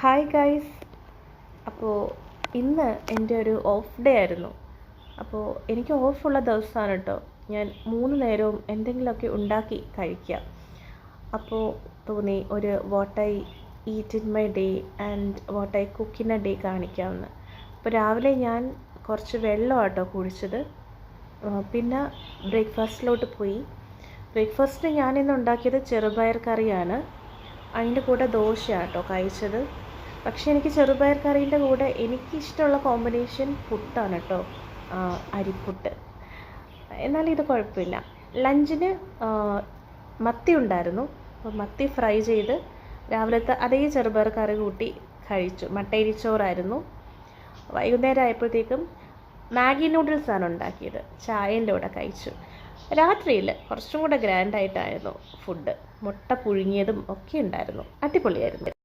Hi guys. അപ്പോൾ ഇന്ന് എൻ്റെ ഒരു ഓഫ് ഡേ ആയിരുന്നു. അപ്പോൾ എനിക്ക് ഓഫുള്ള ദിവസമാണ് കേട്ടോ. ഞാൻ 3 നേരവും എന്തെങ്കിലുമൊക്കെ ഉണ്ടാക്കി കഴിക്കുക. അപ്പോൾ തോന്നി ഒരു what I eat in my day and what I cook in A day കാണിക്കാമെന്ന്. അപ്പോൾ രാവിലെ ഞാൻ കുറച്ച് വെള്ളമാട്ടോ കുടിച്ചത്. പിന്നെ ബ്രേക്ക്ഫാസ്റ്റിലോട്ട് പോയി. ബ്രേക്ക്ഫാസ്റ്റിന് ഞാനിന്ന് ഉണ്ടാക്കിയത് ചെറുപയർ കറിയാണ്. അതിൻ്റെ കൂടെ ദോശയാട്ടോ കഴിച്ചത്. പക്ഷേ എനിക്ക് ചെറുപയർ കറീൻ്റെ കൂടെ എനിക്കിഷ്ടമുള്ള കോമ്പിനേഷൻ പുട്ടാണ് കേട്ടോ, അരിപ്പുട്ട്. എന്നാലും ഇത് കുഴപ്പമില്ല. ലഞ്ചിന് മത്തി ഉണ്ടായിരുന്നു. അപ്പോൾ മത്തി ഫ്രൈ ചെയ്ത് രാവിലത്തെ അതേ ചെറുപയർ കറി കൂട്ടി കഴിച്ചു. മട്ടേരിച്ചോറായിരുന്നു. വൈകുന്നേരം ആയപ്പോഴത്തേക്കും മാഗി നൂഡിൽസാണ് ഉണ്ടാക്കിയത്. ചായേൻ്റെ കൂടെ കഴിച്ചു. രാത്രിയിൽ കുറച്ചും കൂടെ ഗ്രാൻഡായിട്ടായിരുന്നു ഫുഡ്. മുട്ട പുഴുങ്ങിയതും ഒക്കെ ഉണ്ടായിരുന്നു. അടിപൊളിയായിരുന്നു.